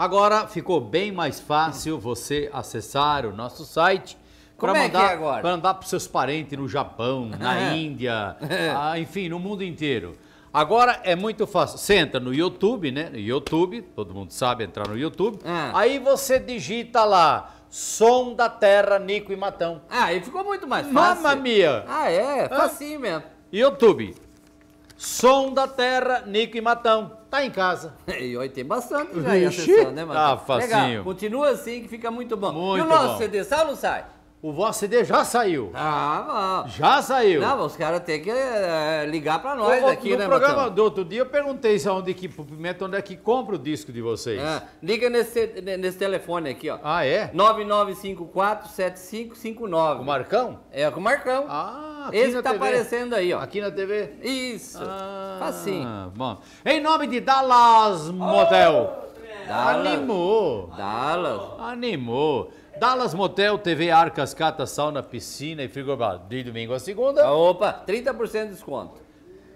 Agora ficou bem mais fácil você acessar o nosso site. Como é que é agora? Para mandar para os seus parentes no Japão, na Índia, enfim, no mundo inteiro. Agora é muito fácil. Você entra no YouTube, né? No YouTube, todo mundo sabe entrar no YouTube. Aí você digita lá, Som da Terra, Nico e Matão. Aí ficou muito mais fácil. Mamma mia! Facinho mesmo. YouTube, Som da Terra, Nico e Matão. Tá em casa. E hoje tem bastante já aí acessando, né, Matão? Tá facinho. Legal. Continua assim que fica muito bom. Muito e o nosso bom. CD sai ou não sai? O vosso CD já saiu. Bom. Já saiu. Não, os caras têm que ligar pra nós aqui, no né, programa Matão? do outro dia eu perguntei pro Pimenta onde é que compra o disco de vocês. Liga nesse telefone aqui, ó. Ah, é? 9954-7559. O Marcão? É, com o Marcão. Aqui Esse na que tá TV. aparecendo aí, ó. Aqui na TV? Isso. Facinho. Bom. Em nome de Dallas Motel. Dallas. Animou. Animou. Dallas Motel, TV, ar, cascata, sauna, piscina e frigobar. De domingo a segunda. Opa, 30% de desconto.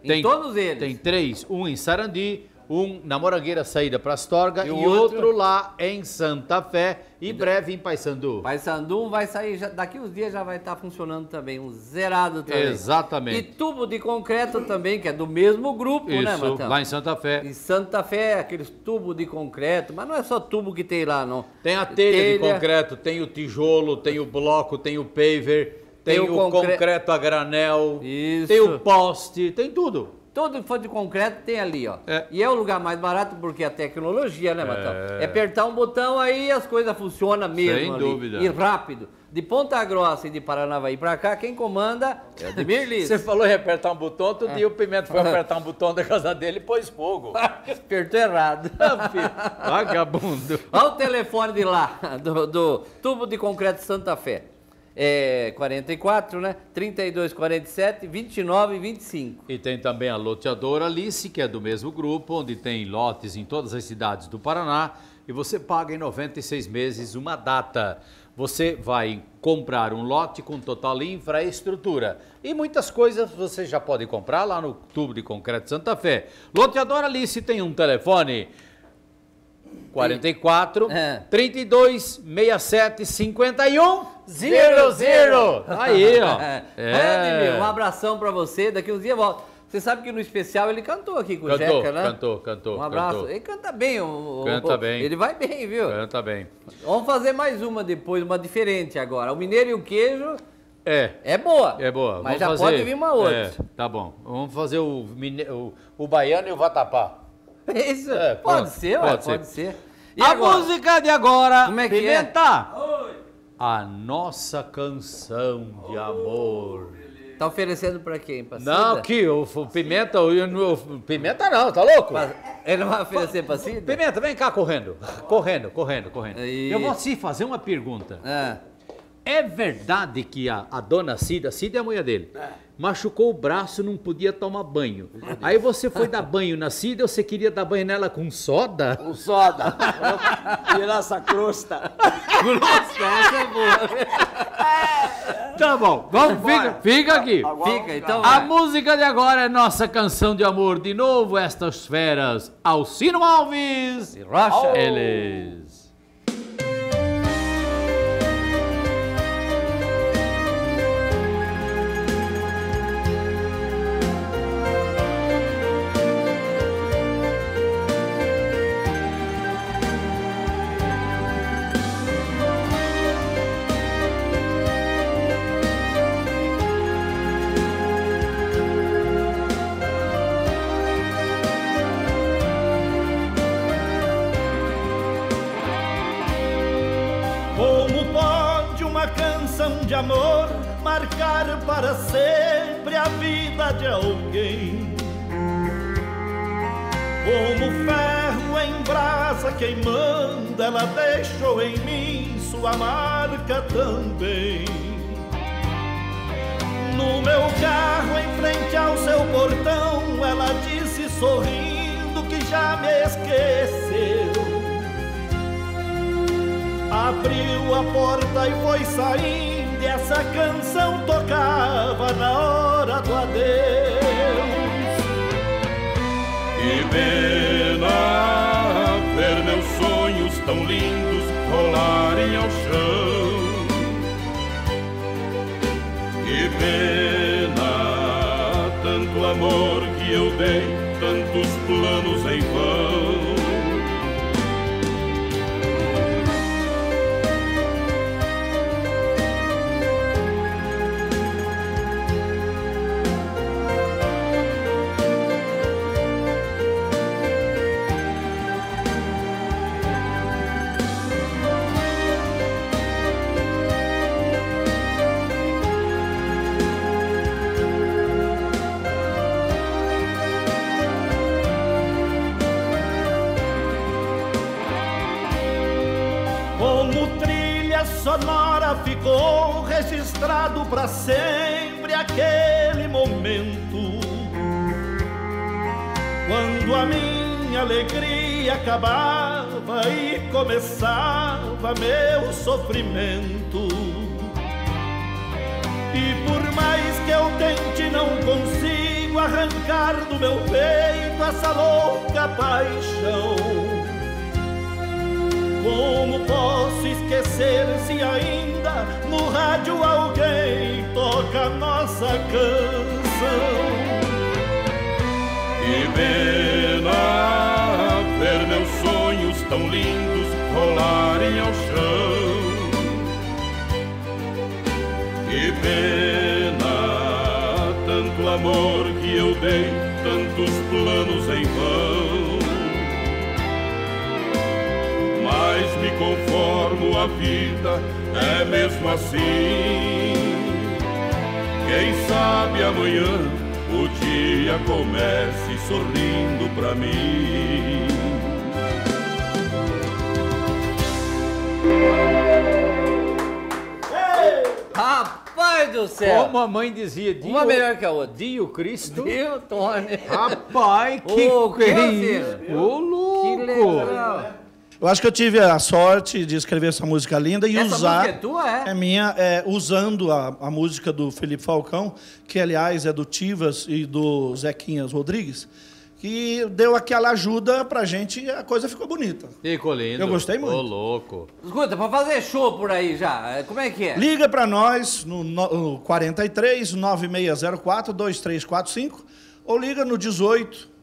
Em todos eles. Tem 3. Um em Sarandi, um na Morangueira, saída para Astorga e o outro lá em Santa Fé e breve em Paysandu. Paysandu vai sair, daqui uns dias já vai estar funcionando também, um zerado também. Exatamente. E tubo de concreto também, que é do mesmo grupo, Isso, né, Matão? lá em Santa Fé. Em Santa Fé, aqueles tubos de concreto, mas não é só tubo que tem lá, não. Tem a telha de concreto, tem o tijolo, tem o bloco, tem o paver, tem o concreto a granel, Isso. tem o poste, tem tudo. Todo que for de concreto tem ali, ó. E é o lugar mais barato porque a tecnologia, né, Matão? É apertar um botão aí as coisas funcionam mesmo. Sem ali. dúvida. E rápido. De Ponta Grossa e de Paranavaí pra cá, quem comanda é o Ademir Liz. Você falou em apertar um botão, outro dia o Pimenta foi apertar um botão da casa dele e pôs fogo. Apertou errado. Vagabundo. Olha o telefone de lá, do tubo de concreto Santa Fé. É 44, né? 3247 2925. E tem também a loteadora Alice, que é do mesmo grupo, onde tem lotes em todas as cidades do Paraná e você paga em 96 meses uma data. Você vai comprar um lote com total infraestrutura. E muitas coisas você já pode comprar lá no Tubo de Concreto Santa Fé. Loteadora Alice tem um telefone 44 32 67 51 00. Aí, ó. Um abração pra você, daqui uns dias volta. Você sabe que no especial ele cantou aqui com o Jeca, né? Cantou. Um abraço. Cantou. Ele canta bem. Canta bem. Ele vai bem, viu? Canta bem. Vamos fazer mais uma depois, uma diferente agora. O mineiro e o queijo é boa. É boa. Mas Vamos já fazer, pode vir uma outra. Tá bom. Vamos fazer o baiano e o vatapá. Isso. Pode ser. Pode ser. E a agora? música de agora, como é que Pimenta? Oi. A nossa canção de amor. Tá oferecendo pra quem? Pra Não, Cida? que o Pimenta, Pimenta não, tá louco? Ele não vai oferecer pra Cida? Pimenta, vem cá correndo. Correndo. Aí. Eu vou te fazer uma pergunta. É verdade que a dona Cida é a mulher dele, machucou o braço, não podia tomar banho. Aí você foi dar banho na Cida e você queria dar banho nela com soda? Com soda. Tirar essa crosta. Essa é boa. Tá bom, fica aqui. Fica, então A vai. música de agora é nossa canção de amor. De novo, estas feras. Alcino Alves E Rocha. Eles. De amor marcar para sempre a vida de alguém, como ferro em brasa queimando, ela deixou em mim sua marca também. No meu carro em frente ao seu portão, ela disse sorrindo que já me esqueceu. Abriu a porta e foi saindo, e essa canção tocava na hora do adeus. Que pena ver meus sonhos amor que eu dei, tantos planos em vão. Sonora ficou registrado para sempre aquele momento, quando a minha alegria acabava e começava meu sofrimento. E por mais que eu tente, não consigo arrancar do meu peito essa louca paixão. Como posso esquecer se ainda no rádio alguém toca nossa canção? Que pena ver meus sonhos tão lindos rolarem ao chão. Que pena tanto amor que eu dei, tantos planos em vão. Mas me conformo, a vida é mesmo assim. Quem sabe amanhã o dia comece sorrindo pra mim. Rapaz do céu! Como a mãe dizia, Dio, Uma melhor que a outra. Dio Cristo. Dio, Tony. Rapaz, que isso? Ô, louco! Que legal! Eu acho que eu tive a sorte de escrever essa música linda e Essa usar... música é tua, é? É minha, usando a música do Felipe Falcão, que, aliás, é do Tivas e do Zequinhas Rodrigues, que deu aquela ajuda pra gente e a coisa ficou bonita. Ficou lindo. Eu gostei muito. Ô, louco. Escuta, pra fazer show por aí já, como é que é? Liga pra nós no 43 9604 2345 ou liga no 18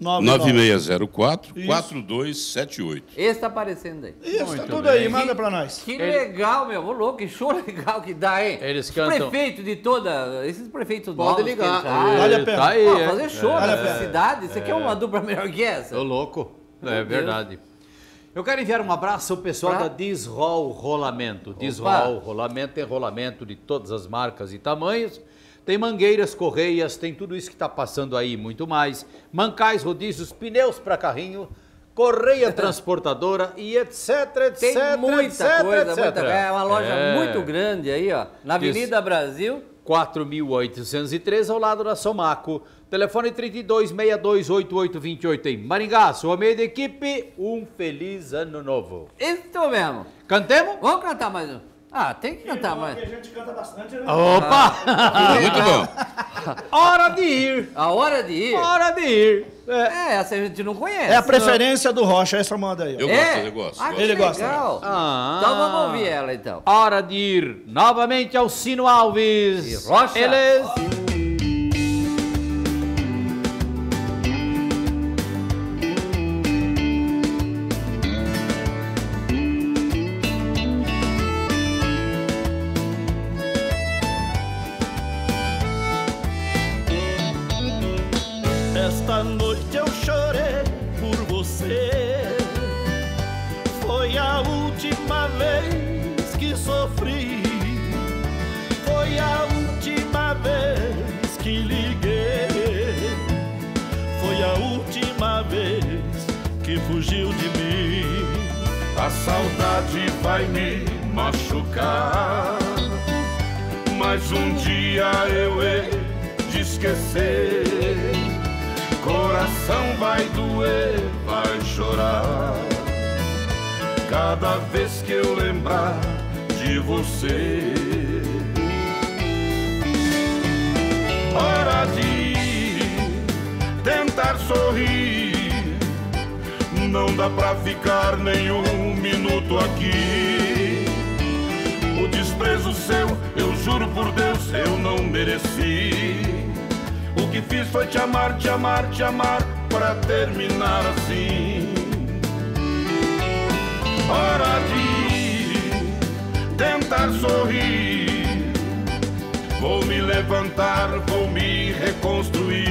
9604 Isso. 4278. Esse tá aparecendo aí. Isso, Muito tá tudo bem. aí, manda pra nós. Que legal, meu. Ô, louco, que show legal que dá, hein? Eles Os cantam. prefeitos de toda... Esses prefeitos Pode novos ligar. que entraram. Vale a pena. Tá aí, Ó, é. fazer show Vale a nessa pena. cidade, isso aqui é uma dupla melhor que essa. Ô, louco. É Deus. verdade. Eu quero enviar um abraço ao pessoal Pra- da Disrol Rolamento. Disrol Rolamento tem rolamento de todas as marcas e tamanhos. Tem mangueiras, correias, tem tudo isso que está passando aí, muito mais. Mancais, rodízios, pneus para carrinho, correia transportadora e etc, etc, Tem muita etc, coisa, etc. muita... É uma loja É. muito grande aí, ó. Na Avenida Brasil. 4.813 ao lado da Somaco. Telefone 32628828 em Maringá. Sua meia de equipe, um feliz ano novo. Isso mesmo. Cantemos? Vamos cantar mais um. Ah, tem que cantar mais. A gente canta bastante, né? Opa! Muito bom. Hora de ir! A hora de ir. Hora de ir! É, essa a gente não conhece. É a preferência do Rocha, essa manda aí. Ó. Eu gosto. Ah, que Ele gosta. legal. Ah. Então vamos ouvir ela, então. Hora de ir novamente ao Sino Alves. E Rocha. Eles... Esta noite eu chorei por você. Foi a última vez que sofri. Foi a última vez que liguei. Foi a última vez que fugiu de mim. A saudade vai me machucar, mas um dia eu hei de esquecer. Coração vai doer, vai chorar, cada vez que eu lembrar de você. Hora de tentar sorrir, não dá pra ficar nenhum minuto aqui. O desprezo seu, eu juro por Deus, eu não mereci. O que que fiz foi te amar, te amar, te amar, pra terminar assim. Hora de tentar sorrir, vou me levantar, vou me reconstruir.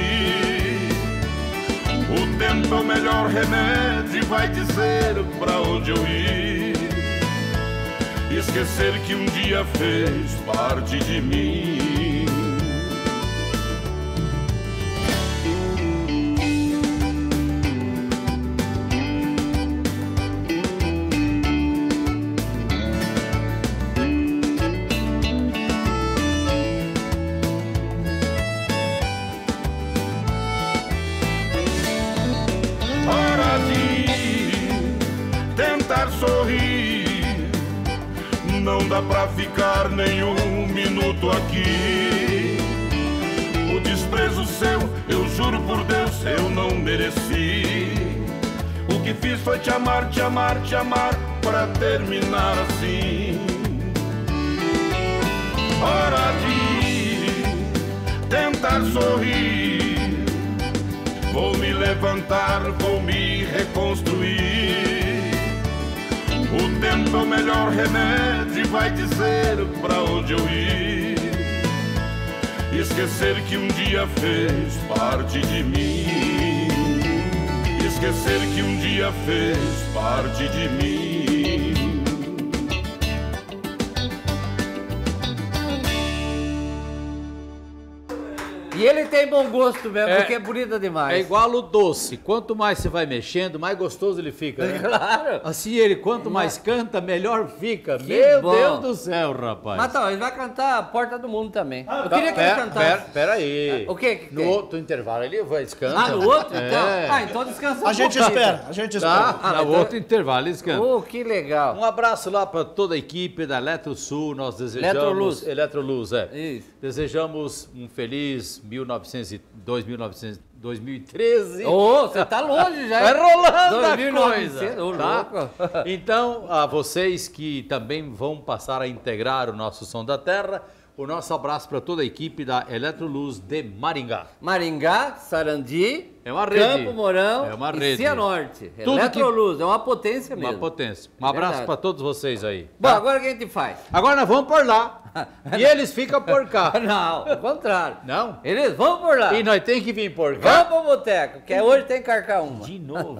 O tempo é o melhor remédio e vai dizer pra onde eu ir. Esquecer que um dia fez parte de mim. Hora de tentar sorrir, não dá pra ficar nenhum minuto aqui. O desprezo seu, eu juro por Deus, eu não mereci. O que fiz foi te amar, te amar, te amar, pra terminar assim. Hora de tentar sorrir, vou me levantar, vou me reconstruir. O tempo é o melhor remédio e vai dizer pra onde eu ir. Esquecer que um dia fez parte de mim. Esquecer que um dia fez parte de mim. E ele tem bom gosto mesmo, porque é bonita demais. É igual o doce. Quanto mais você vai mexendo, mais gostoso ele fica, né? Claro. Assim, ele quanto mais canta, melhor fica. Que Meu bom. Deus do céu, rapaz. Mas tá, ele vai cantar a Porta do Mundo também. Eu queria que ele cantasse. Pera aí. O que que No tem? outro intervalo ele vai descansar. Ah, no outro? É. Então? Ah, então descansa A gente pouquinho. espera, a gente espera. Tá? Ah, No então- outro intervalo ele descansa. Oh, que legal. Um abraço lá para toda a equipe da Eletrosul, nós desejamos... Eletroluz. Eletroluz, é. Isso. Desejamos um feliz 2013. Ô, você tá longe já. Vai hein? rolando a 2900, coisa, ô, tá? louco. Então, a vocês que também vão passar a integrar o nosso Som da Terra, o nosso abraço para toda a equipe da Eletroluz de Maringá. Maringá, Sarandi, É uma rede. Campo Mourão É uma e rede. Cianorte. Tudo Eletroluz, é uma potência Uma mesmo. potência. Um abraço Verdade. para todos vocês aí. Bom, tá? agora o que a gente faz? Agora nós vamos por lá. E eles ficam por cá. Não, ao contrário. Não? Eles vão por lá. E nós tem que vir por cá. Vamos pro boteco, que hoje tem que carcar uma. De novo.